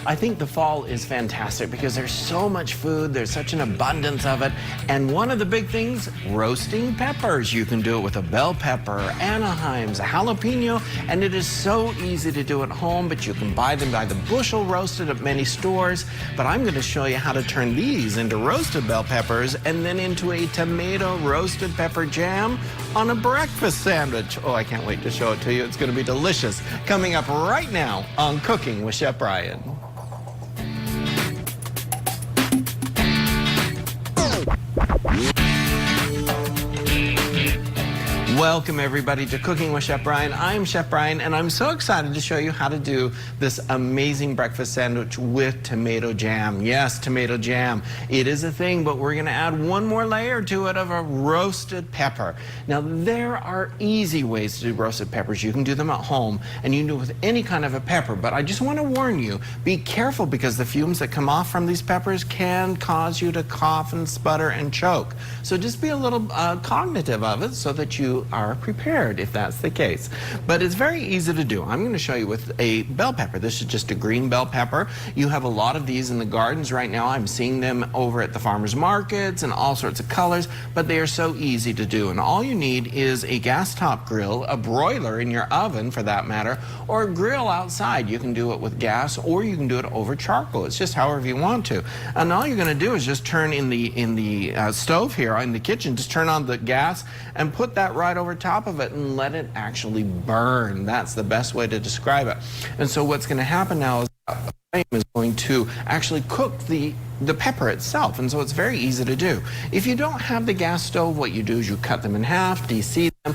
I think the fall is fantastic because there's so much food, there's such an abundance of it, and one of the big things, roasting peppers. You can do it with a bell pepper, Anaheim's, a jalapeno, and it is so easy to do at home, but you can buy them by the bushel roasted at many stores. But I'm going to show you how to turn these into roasted bell peppers and then into a tomato roasted pepper jam on a breakfast sandwich. Oh, I can't wait to show it to you. It's going to be delicious. Coming up right now on Cooking with Chef Bryan. Welcome everybody to Cooking with Chef Bryan. I'm Chef Bryan and I'm so excited to show you how to do this amazing breakfast sandwich with tomato jam. Yes, tomato jam. It is a thing, but we're going to add one more layer to it of a roasted pepper. Now there are easy ways to do roasted peppers. You can do them at home and you can do it with any kind of a pepper, but I just want to warn you, be careful because the fumes that come off from these peppers can cause you to cough and sputter and choke. So just be a little cognitive of it so that you are prepared if that's the case. But it's very easy to do. I'm going to show you with a bell pepper. This is just a green bell pepper. You have a lot of these in the gardens right now. I'm seeing them over at the farmers markets and all sorts of colors, but they are so easy to do. And all you need is a gas top grill, a broiler in your oven for that matter, or a grill outside. You can do it with gas or you can do it over charcoal. It's just however you want to. And all you're going to do is just turn in the stove here in the kitchen, just turn on the gas and put that right over top of it and let it actually burn. That's the best way to describe it. And so what's going to happen now is the flame is going to actually cook the pepper itself, and so it's very easy to do. If you don't have the gas stove, what you do is you cut them in half, deseed them,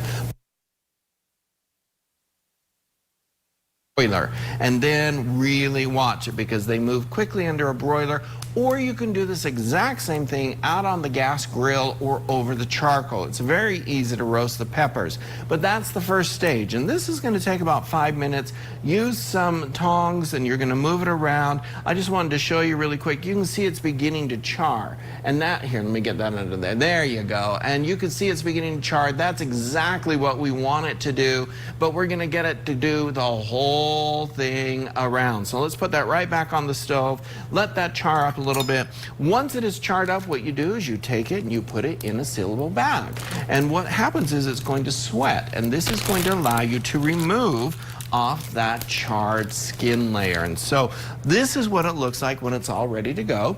and then really watch it because they move quickly under a broiler. Or you can do this exact same thing out on the gas grill or over the charcoal. It's very easy to roast the peppers, but that's the first stage. And this is going to take about 5 minutes. Use some tongs and you're going to move it around. I just wanted to show you really quick. You can see it's beginning to char. And that, here, let me get that under there. There you go. And you can see it's beginning to char. That's exactly what we want it to do, but we're going to get it to do the whole thing around. So let's put that right back on the stove. Let that char up a little bit. Once it is charred up, what you do is you take it and you put it in a sealable bag. And what happens is it's going to sweat, and this is going to allow you to remove off that charred skin layer. And so this is what it looks like when it's all ready to go.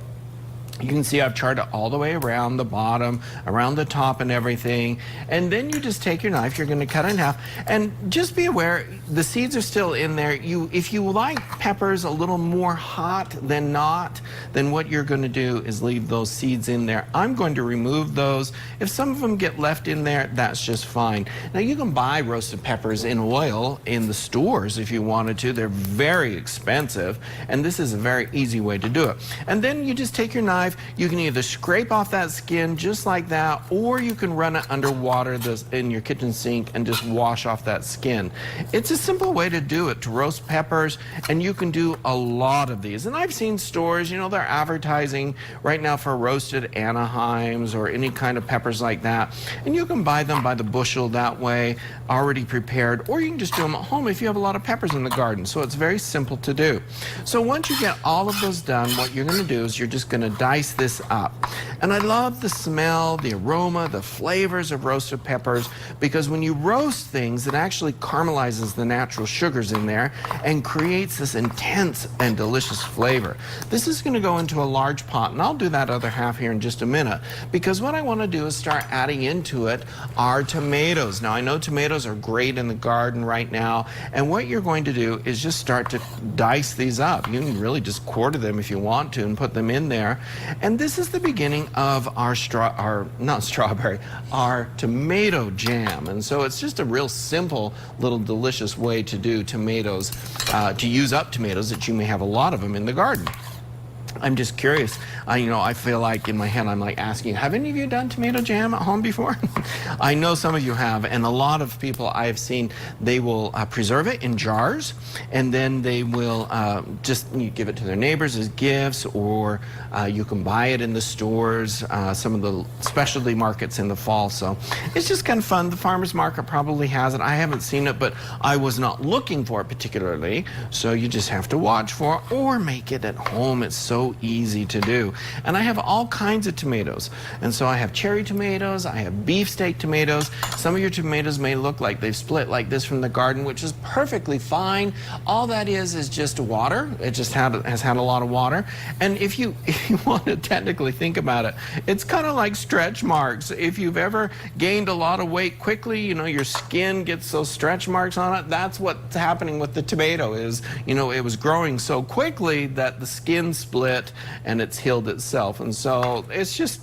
You can see I've charred it all the way around the bottom, around the top and everything. And then you just take your knife, you're going to cut it in half. And just be aware, the seeds are still in there. If you like peppers a little more hot than not, then what you're going to do is leave those seeds in there. I'm going to remove those. If some of them get left in there, that's just fine. Now you can buy roasted peppers in oil in the stores if you wanted to. They're very expensive. And this is a very easy way to do it. And then you just take your knife. You can either scrape off that skin just like that, or you can run it under water in your kitchen sink and just wash off that skin. It's a simple way to do it, to roast peppers, and you can do a lot of these. And I've seen stores, you know, they're advertising right now for roasted Anaheims or any kind of peppers like that. And you can buy them by the bushel that way, already prepared, or you can just do them at home if you have a lot of peppers in the garden. So it's very simple to do. So once you get all of those done, what you're going to do is you're just going to dice this up. And I love the smell, the aroma, the flavors of roasted peppers, because when you roast things, it actually caramelizes the natural sugars in there and creates this intense and delicious flavor. This is going to go into a large pot, and I'll do that other half here in just a minute, because what I want to do is start adding into it our tomatoes. Now I know tomatoes are great in the garden right now, and what you're going to do is just start to dice these up. You can really just quarter them if you want to and put them in there. And this is the beginning of our tomato jam. And so it's just a real simple little delicious way to do tomatoes, to use up tomatoes that you may have a lot of them in the garden. I'm just curious. You know, I feel like in my head I'm like asking, have any of you done tomato jam at home before? I know some of you have, and a lot of people I have seen, they will preserve it in jars, and then they will you give it to their neighbors as gifts, or you can buy it in the stores, some of the specialty markets in the fall. So it's just kind of fun. The farmer's market probably has it. I haven't seen it, but I was not looking for it particularly. So you just have to watch for it or make it at home. It's so easy to do. And I have all kinds of tomatoes. And so I have cherry tomatoes, I have beefsteak tomatoes. Some of your tomatoes may look like they've split like this from the garden, which is perfectly fine. All that is just water. It just has had a lot of water. And if you want to technically think about it, it's kind of like stretch marks. If you've ever gained a lot of weight quickly, you know, your skin gets those stretch marks on it. That's what's happening with the tomato is, you know, it was growing so quickly that the skin split and it's healed itself. And so it's just,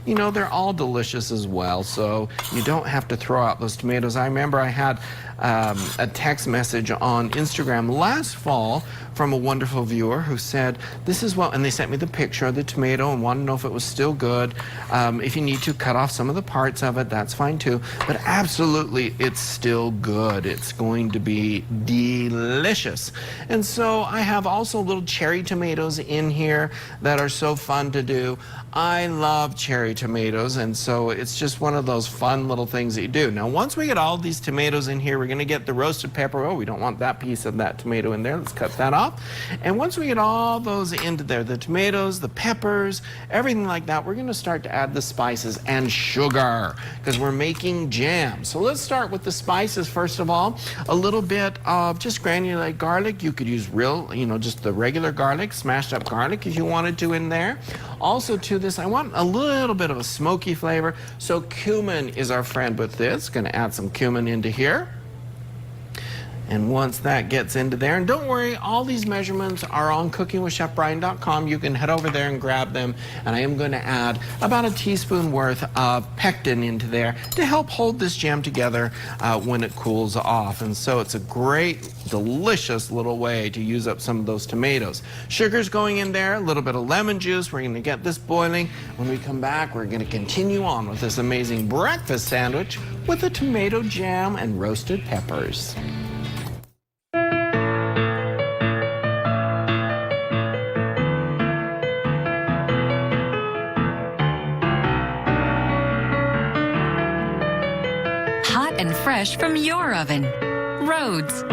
you know, they're all delicious as well. So you don't have to throw out those tomatoes. I remember I had a text message on Instagram last fall from a wonderful viewer who said, this is what, and they sent me the picture of the tomato and wanted to know if it was still good. If you need to cut off some of the parts of it, that's fine too. But absolutely, it's still good. It's going to be delicious. And so I have also little cherry tomatoes in here that are so fun to do. I love cherry tomatoes, and so it's just one of those fun little things that you do. Now, once we get all these tomatoes in here, we're going to get the roasted pepper. Oh, we don't want that piece of that tomato in there. Let's cut that off. And once we get all those into there, the tomatoes, the peppers, everything like that, we're going to start to add the spices and sugar because we're making jam. So let's start with the spices first of all. A little bit of just granulated garlic. You could use real, you know, just the regular garlic, smashed up garlic if you wanted to in there. Also to this, I want a little bit of a smoky flavor, so cumin is our friend with this. Going to add some cumin into here. And once that gets into there, and don't worry, all these measurements are on cookingwithchefbryan.com. You can head over there and grab them. And I am going to add about a teaspoon worth of pectin into there to help hold this jam together when it cools off. And so it's a great, delicious little way to use up some of those tomatoes. Sugar's going in there, a little bit of lemon juice. We're going to get this boiling. When we come back, we're going to continue on with this amazing breakfast sandwich with the tomato jam and roasted peppers. And fresh from your oven. Rhodes.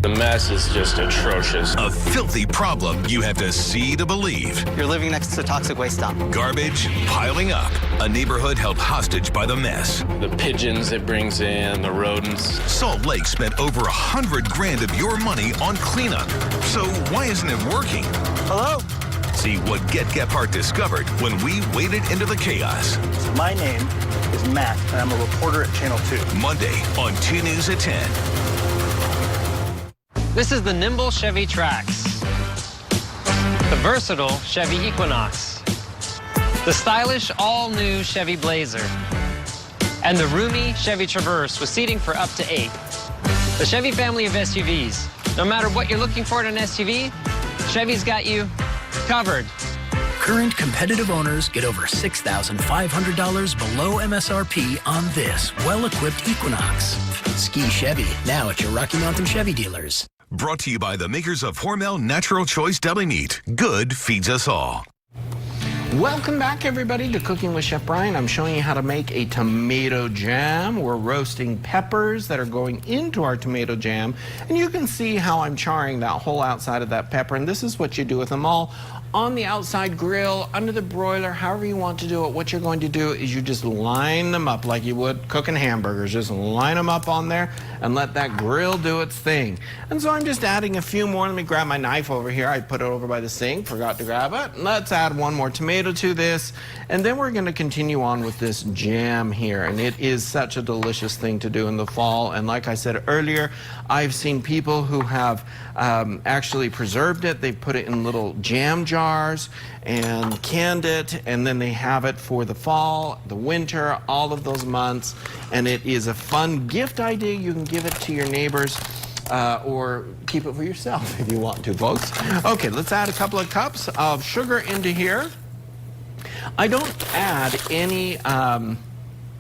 The mess is just atrocious. A filthy problem you have to see to believe. You're living next to a toxic waste dump. Garbage piling up. A neighborhood held hostage by the mess. The pigeons it brings in, the rodents. Salt Lake spent over $100 grand of your money on cleanup. So why isn't it working? Hello? See what Get Gephardt discovered when we waded into the chaos. My name is Matt, and I'm a reporter at Channel 2. Monday on 2 News at 10. This is the nimble Chevy Trax, the versatile Chevy Equinox, the stylish all-new Chevy Blazer, and the roomy Chevy Traverse with seating for up to 8. The Chevy family of SUVs. No matter what you're looking for in an SUV, Chevy's got you covered. Current competitive owners get over $6,500 below MSRP on this well-equipped Equinox. Ski Chevy, now at your Rocky Mountain Chevy dealers. Brought to you by the makers of Hormel Natural Choice Deli Meat. Good feeds us all. Welcome back, everybody, to Cooking with Chef Bryan. I'm showing you how to make a tomato jam. We're roasting peppers that are going into our tomato jam. And you can see how I'm charring that whole outside of that pepper. And this is what you do with them all. On the outside grill, under the broiler, however you want to do it, what you're going to do is you just line them up like you would cooking hamburgers. Just line them up on there and let that grill do its thing. And so I'm just adding a few more. Let me grab my knife over here. I put it over by the sink, forgot to grab it. Let's add one more tomato to this. And then we're going to continue on with this jam here. And it is such a delicious thing to do in the fall. And like I said earlier, I've seen people who have actually preserved it. They've put it in little jam jars and canned it, and then they have it for the fall, the winter, all of those months. And it is a fun gift idea. You can give it to your neighbors or keep it for yourself if you want to, folks. Okay, let's add a couple of cups of sugar into here. I don't add any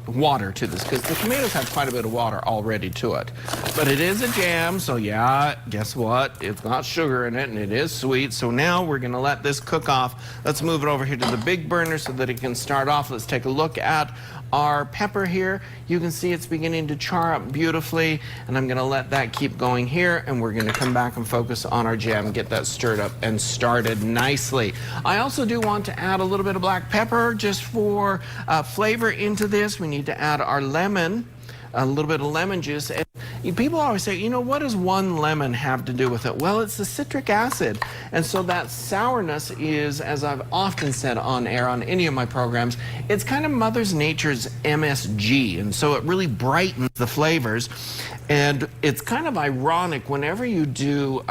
water to this because the tomatoes have quite a bit of water already to it. But it is a jam, so yeah, guess what? It's got sugar in it and it is sweet. So now we're going to let this cook off. Let's move it over here to the big burner so that it can start off. Let's take a look at our pepper here. You can see it's beginning to char up beautifully, and I'm going to let that keep going here, and we're going to come back and focus on our jam and get that stirred up and started nicely. I also do want to add a little bit of black pepper just for flavor into this. We need to add our lemon, a little bit of lemon juice. And people always say, you know, what does one lemon have to do with it? Well, it's the citric acid. And so that sourness is, as I've often said on air on any of my programs, it's kind of Mother Nature's MSG. And so it really brightens the flavors. And it's kind of ironic whenever you do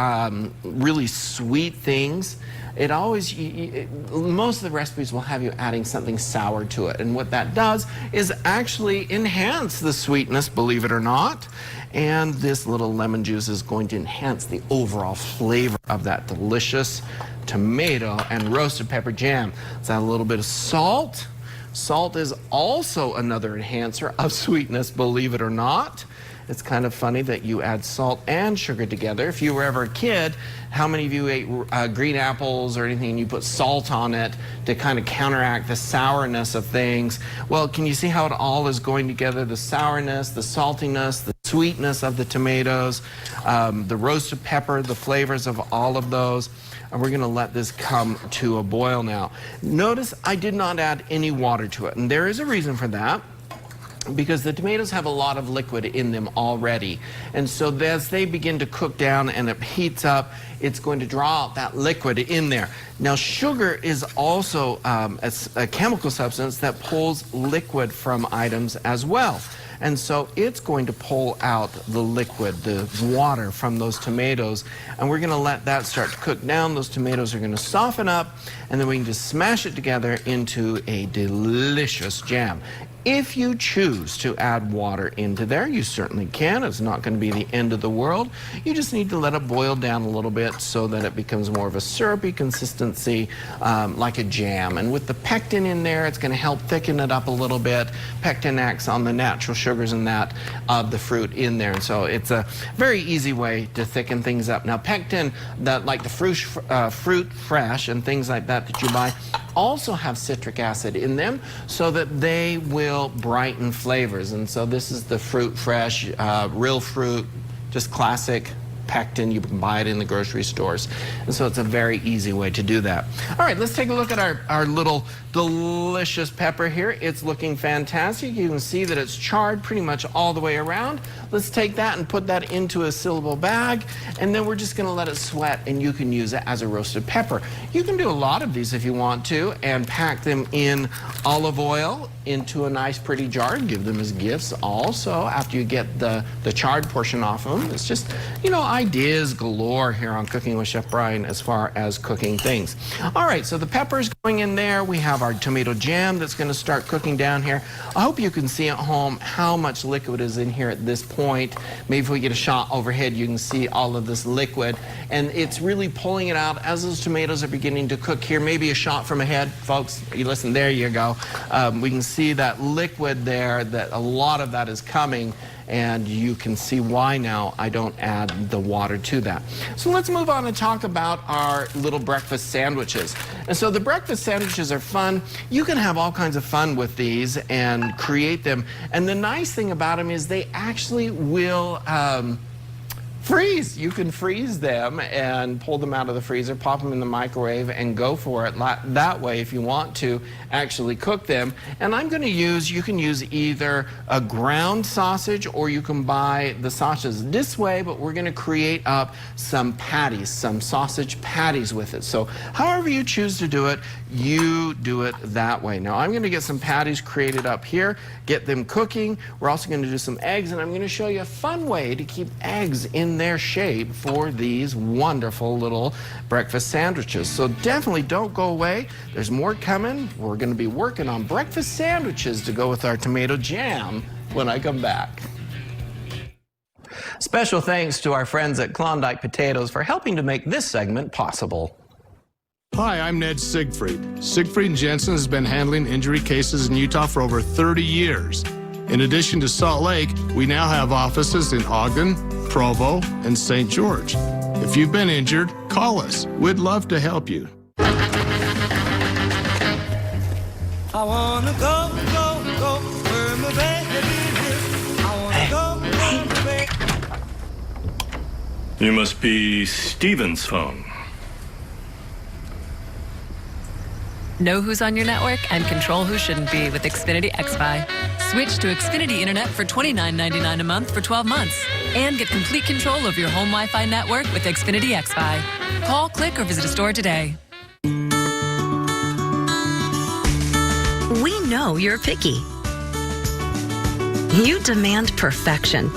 really sweet things, it always, most of the recipes will have you adding something sour to it. And what that does is actually enhance the sweetness, believe it or not. And this little lemon juice is going to enhance the overall flavor of that delicious tomato and roasted pepper jam. Let's add a little bit of salt. Salt is also another enhancer of sweetness, believe it or not. It's kind of funny that you add salt and sugar together. If you were ever a kid, how many of you ate green apples or anything and you put salt on it to kind of counteract the sourness of things? Well, can you see how it all is going together? The sourness, the saltiness, the sweetness of the tomatoes, the roasted pepper, the flavors of all of those. And we're going to let this come to a boil now. Notice I did not add any water to it, and there is a reason for that, because the tomatoes have a lot of liquid in them already. And so as they begin to cook down and it heats up, it's going to draw out that liquid in there. Now, sugar is also a chemical substance that pulls liquid from items as well. And so it's going to pull out the liquid, the water from those tomatoes, and we're going to let that start to cook down. Those tomatoes are going to soften up, and then we can just smash it together into a delicious jam. If you choose to add water into there, you certainly can. It's not going to be the end of the world. You just need to let it boil down a little bit so that it becomes more of a syrupy consistency, like a jam. And with the pectin in there, it's going to help thicken it up a little bit. Pectin acts on the natural sugars in that of the fruit in there. And so it's a very easy way to thicken things up. Now, pectin, like the fruit fresh and things like that you buy, also have citric acid in them so that they will brighten flavors. And so this is the fruit fresh, real fruit, just classic pectin. You can buy it in the grocery stores. And so it's a very easy way to do that. All right, let's take a look at our little delicious pepper here. It's looking fantastic. You can see that it's charred pretty much all the way around. Let's take that and put that into a sealable bag, and then we're just going to let it sweat, and you can use it as a roasted pepper. You can do a lot of these if you want to, and pack them in olive oil into a nice pretty jar and give them as gifts also after you get the charred portion off of them. It's just, you know, ideas galore here on Cooking with Chef Bryan as far as cooking things. All right, so the pepper's going in there. We have our tomato jam that's going to start cooking down here. I hope you can see at home how much liquid is in here at this point. Maybe if we get a shot overhead, you can see all of this liquid, and it's really pulling it out as those tomatoes are beginning to cook here. Maybe a shot from ahead, folks. You listen, there you go. We can see that liquid there, that a lot of that is coming, and you can see why now I don't add the water to that. So let's move on and talk about our little breakfast sandwiches. And so the breakfast sandwiches are fun. You can have all kinds of fun with these and create them. And the nice thing about them is they actually will freeze. You can freeze them and pull them out of the freezer, pop them in the microwave, and go for it that way if you want to actually cook them. And I'm going to use, you can use either a ground sausage or you can buy the sausages this way, but we're going to create up some patties, some sausage patties with it. So however you choose to do it, you do it that way. Now I'm going to get some patties created up here, get them cooking. We're also going to do some eggs, and I'm going to show you a fun way to keep eggs in their shape for these wonderful little breakfast sandwiches. So definitely don't go away. There's more coming. We're going to be working on breakfast sandwiches to go with our tomato jam when I come back. Special thanks to our friends at Klondike Potatoes for helping to make this segment possible. Hi, I'm Ned Siegfried. Siegfried & Jensen has been handling injury cases in Utah for over 30 years. In addition to Salt Lake, we now have offices in Ogden, Provo, and St. George. If you've been injured, call us. We'd love to help you. I wanna go where my baby is. I wanna go where my baby. You must be Steven's phone. Know who's on your network and control who shouldn't be with Xfinity XFi. Switch to Xfinity Internet for $29.99 a month for 12 months. And get complete control of your home Wi-Fi network with Xfinity XFi. Call, click, or visit a store today. We know you're picky. You demand perfection.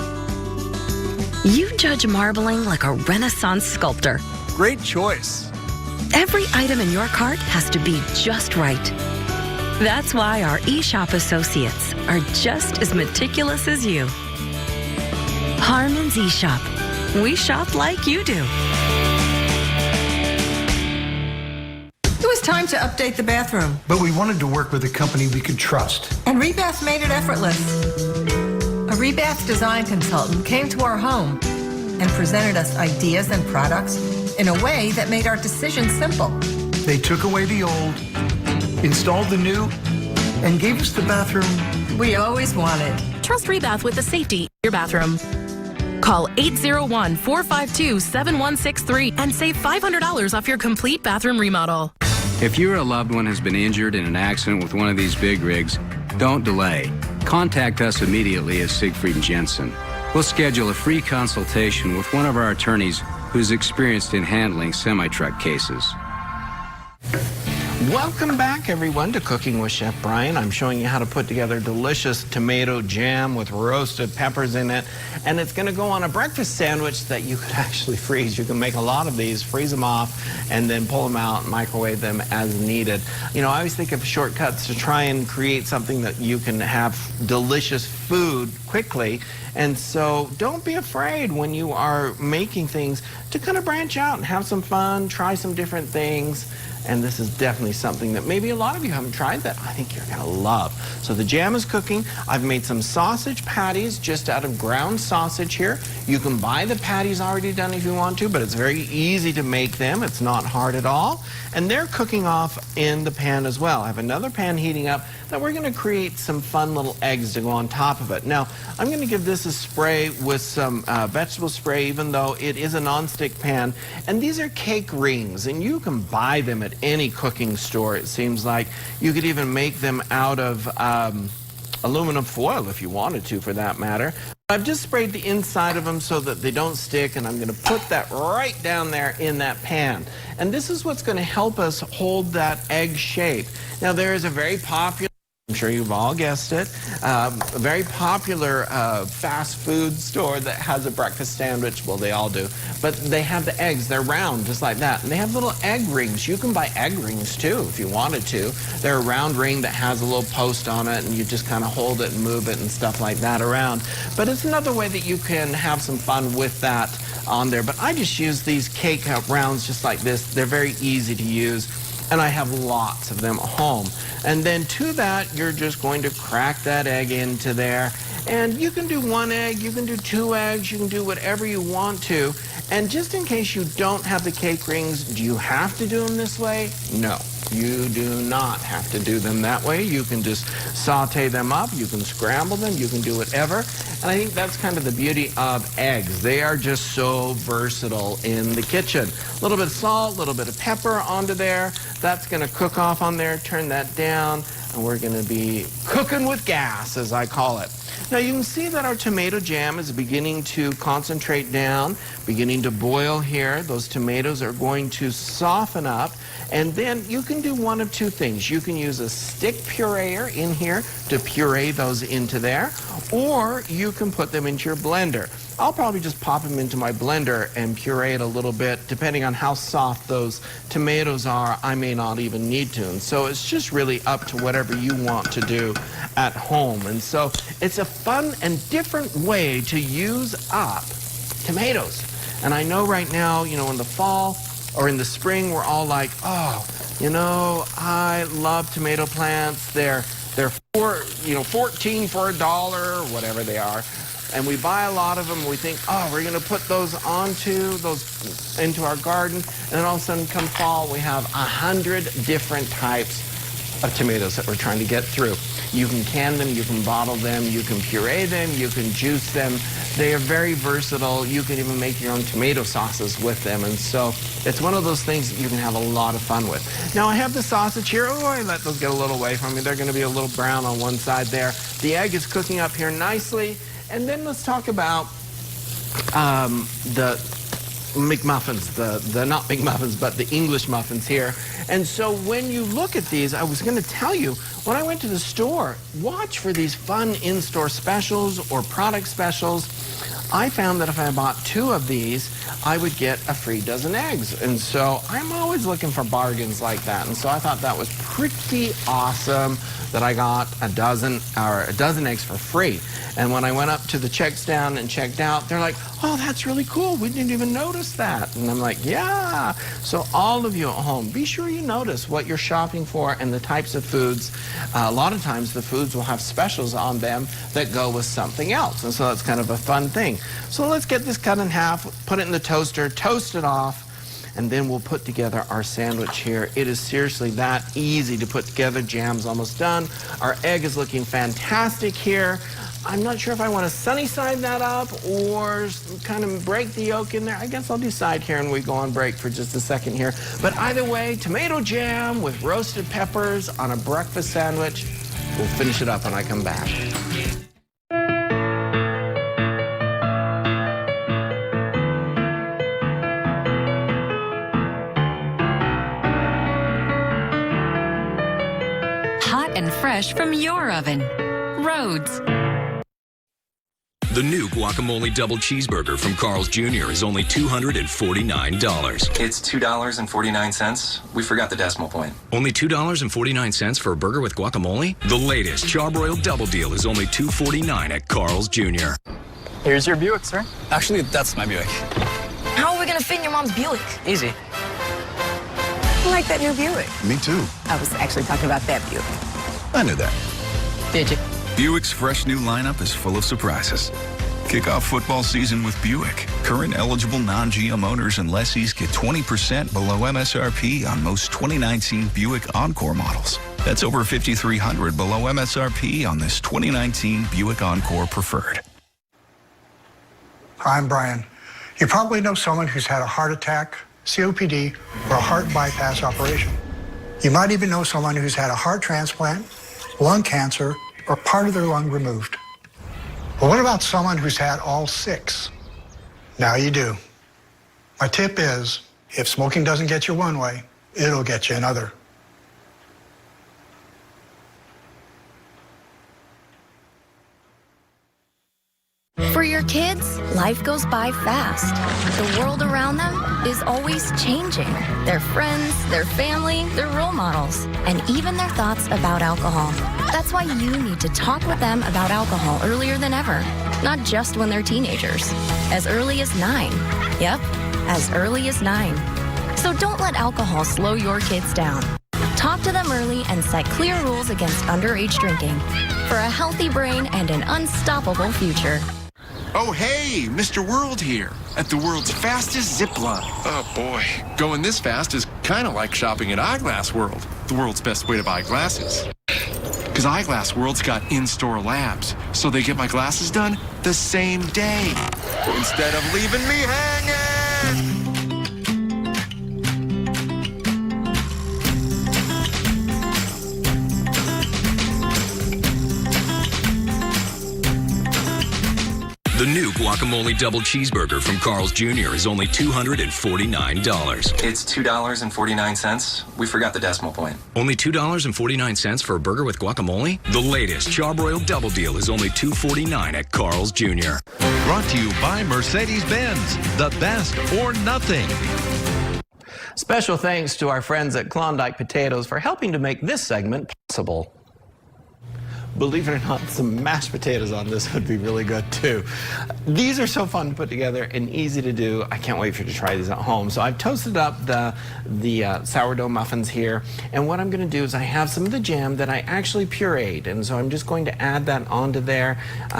You judge marbling like a Renaissance sculptor. Great choice. Every item in your cart has to be just right. That's why our eShop associates are just as meticulous as you. Harmon's eShop. We shop like you do. It was time to update the bathroom. But we wanted to work with a company we could trust. And Rebath made it effortless. A Rebath design consultant came to our home and presented us ideas and products in a way that made our decision simple. They took away the old, installed the new, and gave us the bathroom we always wanted. Trust Rebath with the safety in your bathroom. Call 801-452-7163 and save $500 off your complete bathroom remodel. If your loved one has been injured in an accident with one of these big rigs, don't delay. Contact us immediately at Siegfried & Jensen. We'll schedule a free consultation with one of our attorneys who's experienced in handling semi-truck cases. Welcome back, everyone, to Cooking with Chef Bryan. I'm showing you how to put together delicious tomato jam with roasted peppers in it. And it's going to go on a breakfast sandwich that you could actually freeze. You can make a lot of these, freeze them off, and then pull them out and microwave them as needed. You know, I always think of shortcuts to try and create something that you can have delicious food quickly. And so don't be afraid when you are making things to kind of branch out and have some fun, try some different things. And this is definitely something that maybe a lot of you haven't tried that I think you're gonna love. So the jam is cooking. I've made some sausage patties just out of ground sausage here. You can buy the patties already done if you want to, but it's very easy to make them. It's not hard at all. And they're cooking off in the pan as well. I have another pan heating up that we're gonna create some fun little eggs to go on top of it. Now, I'm gonna give this a spray with some vegetable spray, even though it is a nonstick pan. And these are cake rings, and you can buy them at any cooking store, it seems like. You could even make them out of aluminum foil if you wanted to, for that matter. I've just sprayed the inside of them so that they don't stick, and I'm going to put that right down there in that pan. And this is what's going to help us hold that egg shape. Now, there is a very popular, I'm sure you've all guessed it, a very popular fast food store that has a breakfast sandwich. Well, they all do. But they have the eggs. They're round, just like that. And they have little egg rings. You can buy egg rings, too, if you wanted to. They're a round ring that has a little post on it, and you just kind of hold it and move it and stuff like that around. But it's another way that you can have some fun with that on there. But I just use these cake rounds just like this. They're very easy to use. And I have lots of them at home. And then to that, you're just going to crack that egg into there. And you can do one egg, you can do 2 eggs, you can do whatever you want to. And just in case you don't have the cake rings, do you have to do them this way? No, you do not have to do them that way. You can just saute them up, you can scramble them, you can do whatever. And I think that's kind of the beauty of eggs. They are just so versatile in the kitchen. A little bit of salt, a little bit of pepper onto there. That's gonna cook off on there, turn that down, and we're gonna be cooking with gas, as I call it. Now you can see that our tomato jam is beginning to concentrate down, beginning to boil here. Those tomatoes are going to soften up. And then you can do one of 2 things. You can use a stick pureer in here to puree those into there, or you can put them into your blender. I'll probably just pop them into my blender and puree it a little bit. Depending on how soft those tomatoes are, I may not even need to. And so it's just really up to whatever you want to do at home. And so it's a fun and different way to use up tomatoes. And I know right now, you know, in the fall or in the spring, we're all like, oh, you know, I love tomato plants. They're 14 for $1 or whatever they are. And we buy a lot of them. We think, oh, we're going to put those into our garden. And then all of a sudden, come fall, we have 100 different types of tomatoes that we're trying to get through. You can can them, you can bottle them, you can puree them, you can juice them. They are very versatile. You can even make your own tomato sauces with them. And so it's one of those things that you can have a lot of fun with. Now I have the sausage here. Oh, I let those get a little away from me. They're going to be a little brown on one side there. The egg is cooking up here nicely. And then let's talk about the McMuffins, the not McMuffins, but the English muffins here. And so when you look at these, I was going to tell you, when I went to the store, watch for these fun in-store specials or product specials. I found that if I bought 2 of these, I would get a free dozen eggs. And so I'm always looking for bargains like that. And so I thought that was pretty awesome that I got a dozen eggs for free. And when I went up to the check stand and checked out, they're like, oh, that's really cool. We didn't even notice that. And I'm like, yeah. So all of you at home, be sure you notice what you're shopping for and the types of foods. A lot of times the foods will have specials on them that go with something else. And so that's kind of a fun thing. So let's get this cut in half, put it in the toaster, toast it off, and then we'll put together our sandwich here. It is seriously that easy to put together. Jam's almost done. Our egg is looking fantastic here. I'm not sure if I want to sunny side that up or kind of break the yolk in there. I guess I'll decide here and we go on break for just a second here. But either way, tomato jam with roasted peppers on a breakfast sandwich. We'll finish it up when I come back. Hot and fresh from your oven. Rhodes. The new guacamole double cheeseburger from Carl's Jr. is only $249. It's $2.49. We forgot the decimal point. Only $2.49 for a burger with guacamole? The latest charbroiled double deal is only $2.49 at Carl's Jr. Here's your Buick, sir. Actually, that's my Buick. How are we gonna fit in your mom's Buick? Easy. I like that new Buick. Me too. I was actually talking about that Buick. I knew that. Did you? Buick's fresh new lineup is full of surprises. Kick off football season with Buick. Current eligible non-GM owners and lessees get 20% below MSRP on most 2019 Buick Encore models. That's over $5,300 below MSRP on this 2019 Buick Encore Preferred. Hi, I'm Bryan. You probably know someone who's had a heart attack, COPD, or a heart bypass operation. You might even know someone who's had a heart transplant, lung cancer, or part of their lung removed. Well, what about someone who's had all 6? Now you do. My tip is, if smoking doesn't get you one way, it'll get you another. For your kids, life goes by fast. The world around them is always changing. Their friends, their family, their role models, and even their thoughts about alcohol. That's why you need to talk with them about alcohol earlier than ever, not just when they're teenagers. As early as 9. Yep, as early as 9. So don't let alcohol slow your kids down. Talk to them early and set clear rules against underage drinking for a healthy brain and an unstoppable future. Oh, hey, Mr. World here at the world's fastest zip line. Oh, boy. Going this fast is kind of like shopping at Eyeglass World, the world's best way to buy glasses. Because Eyeglass World's got in-store labs, so they get my glasses done the same day instead of leaving me hanging. The new guacamole double cheeseburger from Carl's Jr. is only $249. It's $2.49. We forgot the decimal point. Only $2.49 for a burger with guacamole? The latest charbroiled double deal is only $2.49 at Carl's Jr. Brought to you by Mercedes-Benz, the best or nothing. Special thanks to our friends at Klondike Potatoes for helping to make this segment possible. believe it or not, some mashed potatoes on this would be really good too. These are so fun to put together and easy to do. I can't wait for you to try these at home. So I've toasted up the sourdough muffins here, and what I'm going to do is I have some of the jam that I actually pureed, and so I'm just going to add that onto there.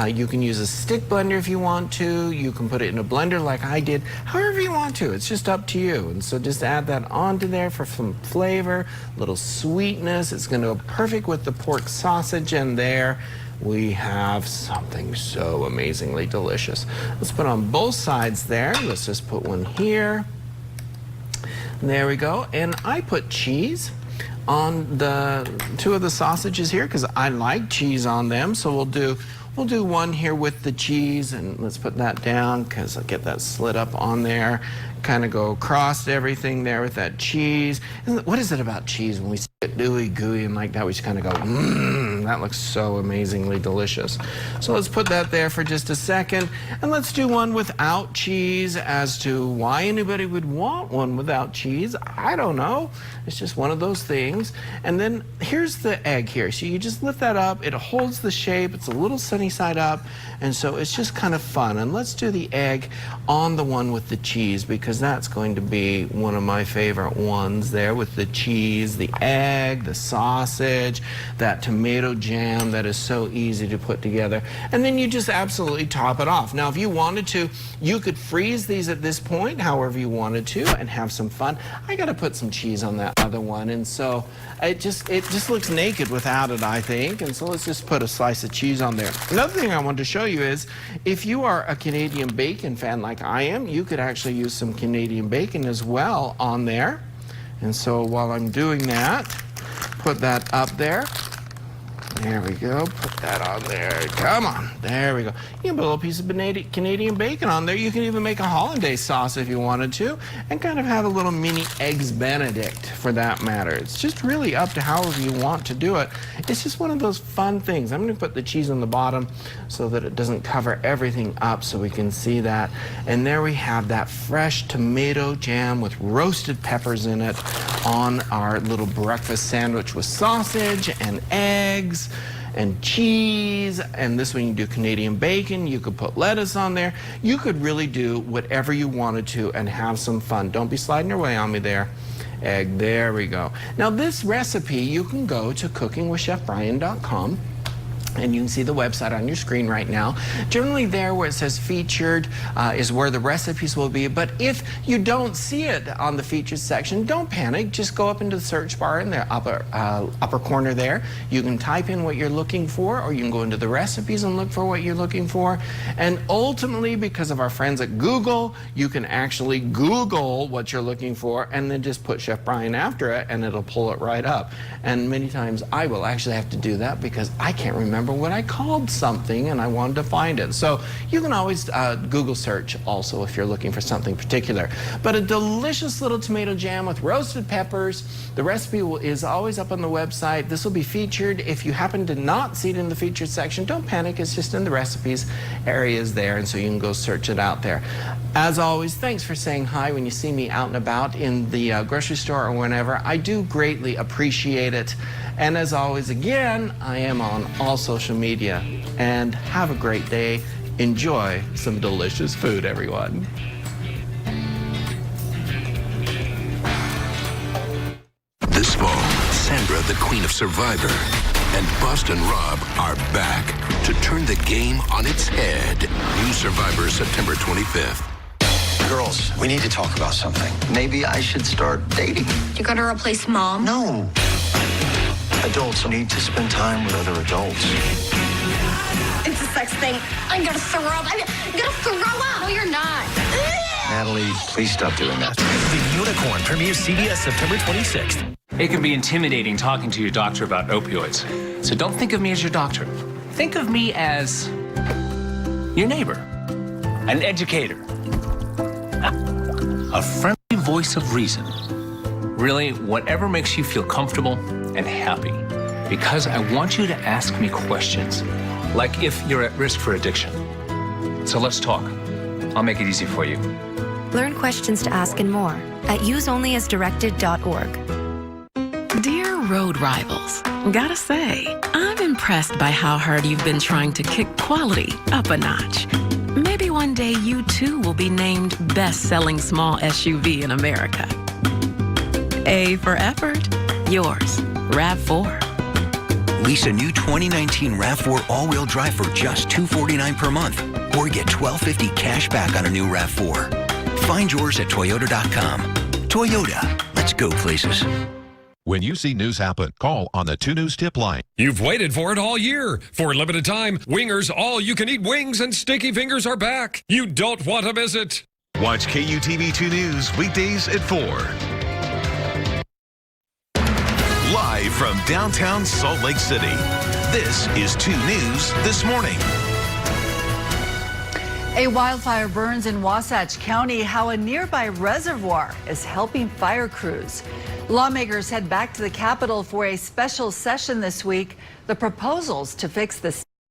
You can use a stick blender if you want to. You can put it in a blender like I did. However you want to. It's just up to you. And so just add that onto there for some flavor, a little sweetness. It's going to go perfect with the pork sausage, and there we have something so amazingly delicious. Let's put on both sides there. Let's just put one here. There we go. And I put cheese on the two of the sausages here because I like cheese on them. So we'll do one here with the cheese, and let's put that down because I'll get that slit up on there. Kind of go across everything there with that cheese. And what is it about cheese when we see it gooey, gooey, and like that, we just kind of go, that looks so amazingly delicious. So let's put that there for just a second, and let's do one without cheese. As to why anybody would want one without cheese, I don't know. It's just one of those things. And then here's the egg here. So you just lift that up. It holds the shape. It's a little sunny side up, and so it's just kind of fun. And let's do the egg on the one with the cheese, because that's going to be one of my favorite ones there, with the cheese, the egg, the sausage, that tomato jam that is so easy to put together. And then you just absolutely top it off. Now, if you wanted to, you could freeze these at this point, however you wanted to, and have some fun. I got to put some cheese on that other one, and so it just looks naked without it, I think. And so let's just put a slice of cheese on there. Another thing I wanted to show you is, if you are a Canadian bacon fan like I am, you could actually use some Canadian bacon as well on there. And so while I'm doing that, put that up there. There we go. Put that on there. Come on. There we go. You can put a little piece of Canadian bacon on there. You can even make a hollandaise sauce if you wanted to, and kind of have a little mini Eggs Benedict for that matter. It's just really up to however you want to do it. It's just one of those fun things. I'm going to put the cheese on the bottom so that it doesn't cover everything up so we can see that. And there we have that fresh tomato jam with roasted peppers in it on our little breakfast sandwich with sausage and eggs and cheese. And this one you do Canadian bacon. You could put lettuce on there. You could really do whatever you wanted to and have some fun. Don't be sliding your way on me there. Egg, there we go. Now this recipe, you can go to cookingwithchefbryan.com. and you can see the website on your screen right now. Generally there where it says featured is where the recipes will be, but if you don't see it on the featured section, don't panic. Just go up into the search bar in the upper corner there. You can type in what you're looking for, or you can go into the recipes and look for what you're looking for. And ultimately, because of our friends at Google, you can actually Google what you're looking for and then just put Chef Bryan after it and it'll pull it right up. And many times I will actually have to do that because I can't remember what I called something and I wanted to find it. So you can always Google search also if you're looking for something particular. But a delicious little tomato jam with roasted peppers. The recipe is always up on the website. This will be featured. If you happen to not see it in the featured section, don't panic. It's just in the recipes areas there, and so you can go search it out there. As always, thanks for saying hi when you see me out and about in the grocery store or whenever. I do greatly appreciate it. And as always, again, I am on all social media. And have a great day. Enjoy some delicious food, everyone. This fall, Sandra, the Queen of Survivor, and Boston Rob are back to turn the game on its head. New Survivor, September 25th. Girls, we need to talk about something. Maybe I should start dating. You gotta replace mom? No. Adults need to spend time with other adults. It's a sex thing. I'm gonna throw up. I'm gonna throw up. No, you're not. Natalie, please stop doing that. The Unicorn premieres CBS September 26th. It can be intimidating talking to your doctor about opioids. So don't think of me as your doctor. Think of me as your neighbor, an educator, a friendly voice of reason. Really, whatever makes you feel comfortable and happy. Because I want you to ask me questions, like if you're at risk for addiction. So let's talk. I'll make it easy for you. Learn questions to ask and more at useonlyasdirected.org. Dear road rivals, gotta say, I've been impressed by how hard you've been trying to kick quality up a notch. Maybe one day you too will be named best-selling small SUV in America. A for effort. Yours, RAV4. Lease a new 2019 RAV4 all-wheel drive for just $249 per month, or get $1,250 cash back on a new RAV4. Find yours at Toyota.com. Toyota, let's go places. When you see news happen, call on the 2 News tip line. You've waited for it all year. For a limited time, Wingers all-you-can-eat wings and sticky fingers are back. You don't want to miss it. Watch KUTV 2 News weekdays at 4. Live from downtown Salt Lake City, this is 2 News This Morning. A wildfire burns in Wasatch County. How a nearby reservoir is helping fire crews. Lawmakers head back to the Capitol for a special session this week. The proposals to fix the